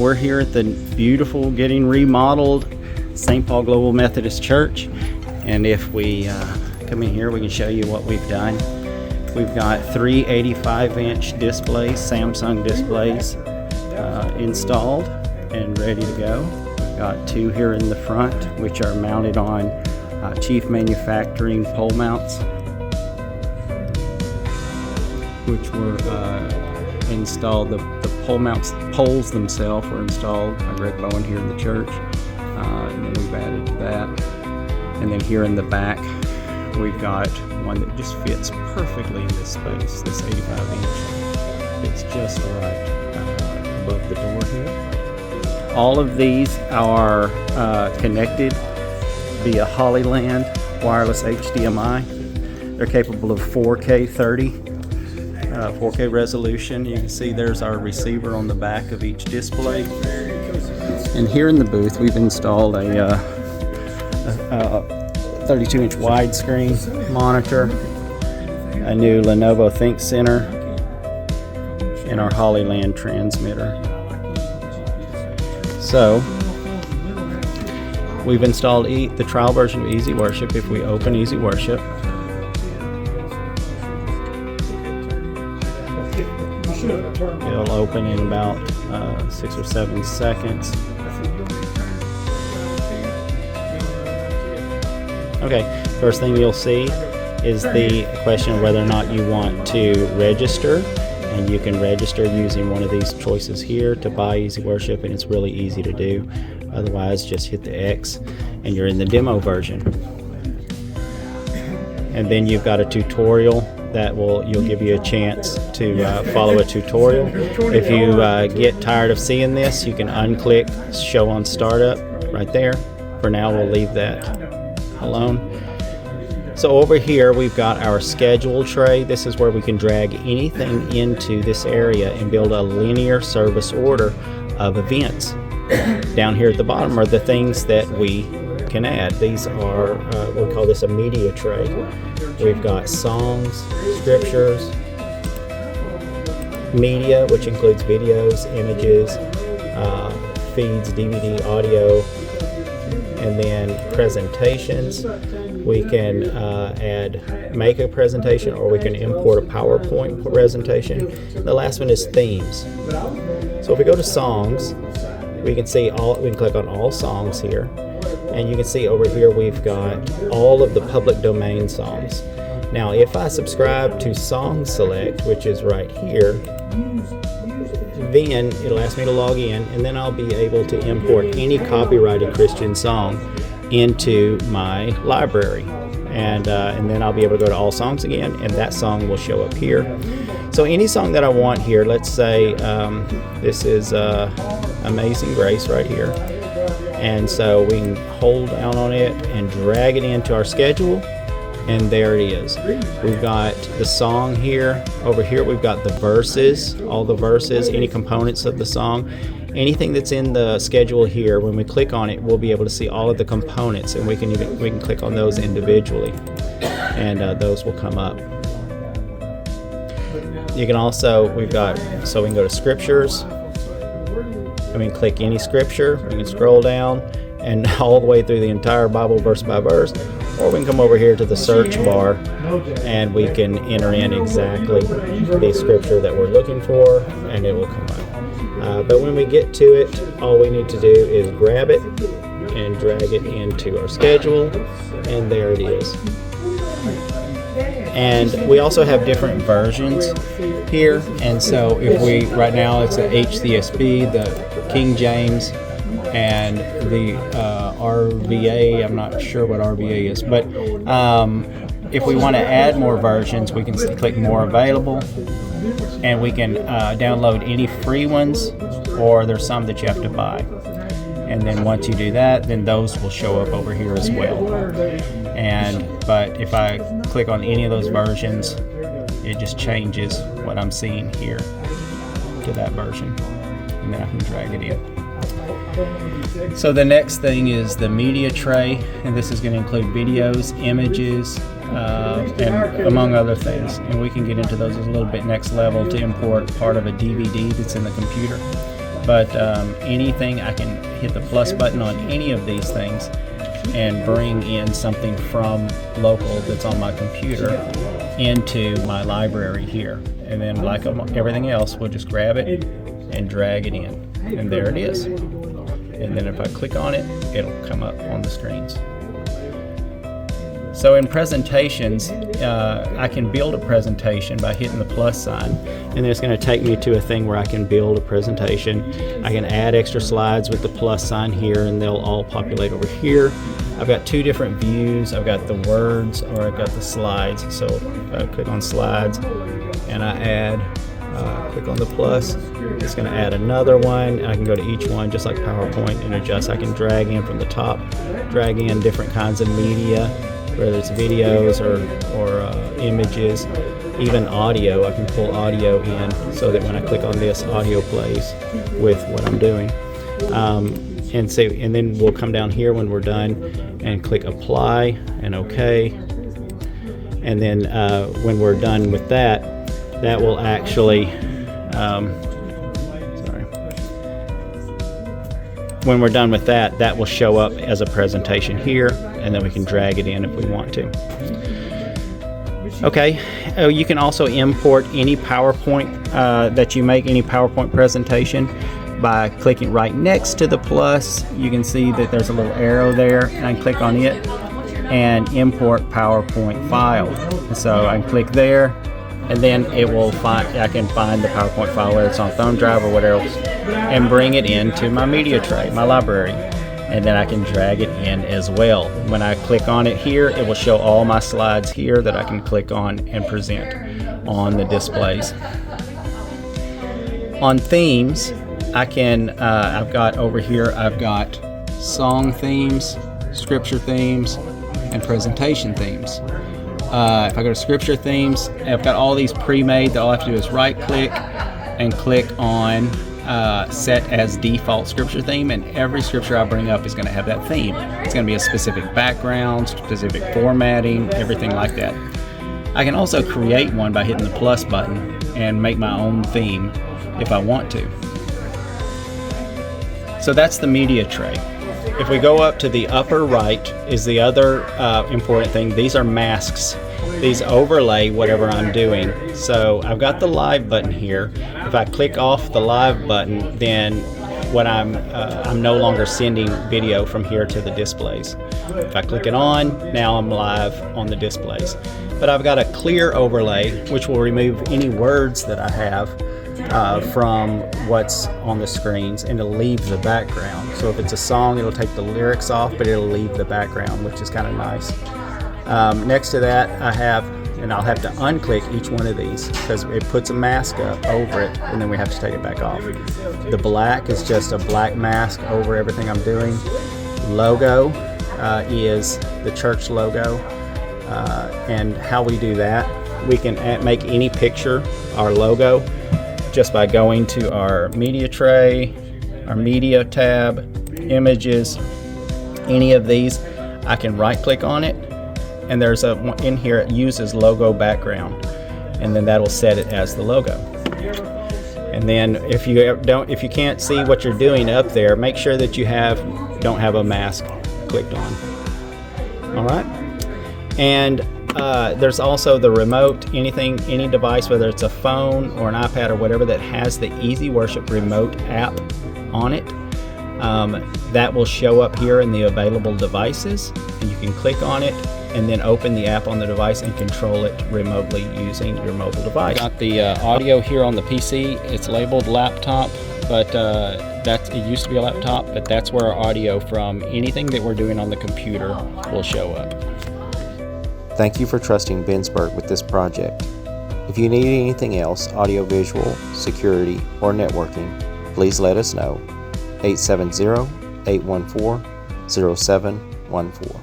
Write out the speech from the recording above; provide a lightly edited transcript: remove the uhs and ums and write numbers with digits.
we're here at the beautiful, getting remodeled St. Paul Global Methodist Church. And if we come in here, we can show you what we've done. We've got 3 85-inch displays, Samsung displays, installed and ready to go. We've got 2 here in the front, which are mounted on Chief Manufacturing pole mounts, which were installed. The poles themselves were installed by Greg Bowen here in the church, and then we've added to that. And then here in the back, we've got one that just fits perfectly in this space. This 85-inch fits just right above the door here. All of these are connected via Hollyland wireless HDMI. They're capable of 4K 30, 4K resolution. You can see there's our receiver on the back of each display. And here in the booth, we've installed a 32-inch widescreen monitor, a new Lenovo Think Center, and our Hollyland transmitter. So we've installed the trial version of EasyWorship. If we open EasyWorship, it'll open in about 6 or 7 seconds. Okay, first thing you'll see is the question of whether or not you want to register, and you can register using one of these choices here to buy EasyWorship, and it's really easy to do. Otherwise, just hit the X and you're in the demo version. And then you've got a tutorial that you'll give you a chance to follow a tutorial. If you get tired of seeing this, you can unclick Show on Startup right there. For now, we'll leave that alone. So over here we've got our schedule tray. This is where we can drag anything into this area and build a linear service order of events. Down here at the bottom are the things that we can add. These are, we call this a media tray. We've got songs, scriptures, media, which includes videos, images, feeds, DVD, audio, and then presentations. We can make a presentation, or we can import a PowerPoint presentation. The last one is themes. So if we go to songs, we can see we can click on all songs here, and you can see over here we've got all of the public domain songs. Now if I subscribe to Song Select, which is right here, then it'll ask me to log in, and then I'll be able to import any copyrighted Christian song into my library, and then I'll be able to go to all songs again, and that song will show up here. So any song that I want here, let's say this is Amazing Grace right here, and so we can hold down on it and drag it into our schedule, and there it is. We've got the song here. Over here we've got the verses, all the verses, any components of the song. Anything that's in the schedule here, when we click on it, we'll be able to see all of the components, and we can click on those individually, and those will come up. You can also, we can go to scriptures. We can click any scripture. We can scroll down and all the way through the entire Bible verse by verse, or we can come over here to the search bar and we can enter in exactly the scripture that we're looking for, and it will come up. But when we get to it, all we need to do is grab it and drag it into our schedule, and there it is. And we also have different versions here, and so if right now it's the HCSB, the King James, and the RVA. I'm not sure what RVA is, but if we want to add more versions, we can click More Available, and we can download any free ones, or there's some that you have to buy. And then once you do that, then those will show up over here as well. But if I click on any of those versions, it just changes what I'm seeing here to that version, and then I can drag it in. So the next thing is the media tray, and this is going to include videos, images, and among other things. And we can get into those a little bit next level to import part of a DVD that's in the computer. but anything, I can hit the plus button on any of these things and bring in something from local that's on my computer into my library here. And then like everything else, we'll just grab it and drag it in. And there it is. And then if I click on it, it'll come up on the screens. So in presentations, I can build a presentation by hitting the plus sign, and then it's going to take me to a thing where I can build a presentation. I can add extra slides with the plus sign here, and they'll all populate over here. I've got two different views. I've got the words, or I've got the slides. So if I click on slides and I add, click on the plus, it's going to add another one. I can go to each one just like PowerPoint and adjust. I can drag in from the top, drag in different kinds of media, whether it's videos or images, even audio. I can pull audio in so that when I click on this, audio plays with what I'm doing. And then we'll come down here when we're done and click apply and OK. And then when we're done with that, that will actually, when we're done with that, that will show up as a presentation here, and then we can drag it in if we want to. Okay, you can also import any PowerPoint that you make, any PowerPoint presentation, by clicking right next to the plus. You can see that there's a little arrow there, and I can click on it and import PowerPoint file. So I can click there, and then it will I can find the PowerPoint file, whether it's on thumb drive or whatever else, and bring it into my media tray, my library, and then I can drag it in as well. When I click on it here, it will show all my slides here that I can click on and present on the displays. On themes, I can, I've got over here, I've got song themes, scripture themes, and presentation themes. If I go to scripture themes, I've got all these pre-made that all I have to do is right click and click on set as default scripture theme, and every scripture I bring up is going to have that theme. It's going to be a specific background, specific formatting, everything like that. I can also create one by hitting the plus button and make my own theme if I want to. So that's the media tray. If we go up to the upper right is the other important thing. These are masks. These overlay whatever I'm doing. So I've got the live button here. If I click off the live button, then when I'm no longer sending video from here to the displays. If I click it on, now I'm live on the displays. But I've got a clear overlay, which will remove any words that I have from what's on the screens, and it'll leave the background. So if it's a song, it'll take the lyrics off, but it'll leave the background, which is kind of nice. Next to that, I have, and I'll have to unclick each one of these because it puts a mask up over it, and then we have to take it back off. The black is just a black mask over everything I'm doing. Logo is the church logo, and how we do that, we can make any picture our logo just by going to our media tray, our media tab, images, any of these. I can right click on it, and there's a one in here, it uses logo background, and then that'll set it as the logo. And then if you can't see what you're doing up there, make sure that you don't have a mask clicked on. All right, and there's also the remote. Any device, whether it's a phone or an iPad or whatever, that has the EasyWorship remote app on it, that will show up here in the available devices, and you can click on it and then open the app on the device and control it remotely using your mobile device. Got the audio here on the PC. It's labeled laptop, but it used to be a laptop, but that's where our audio from anything that we're doing on the computer will show up. Thank you for trusting Bensberg with this project. If you need anything else, audiovisual, security, or networking, please let us know. 870-814-0714.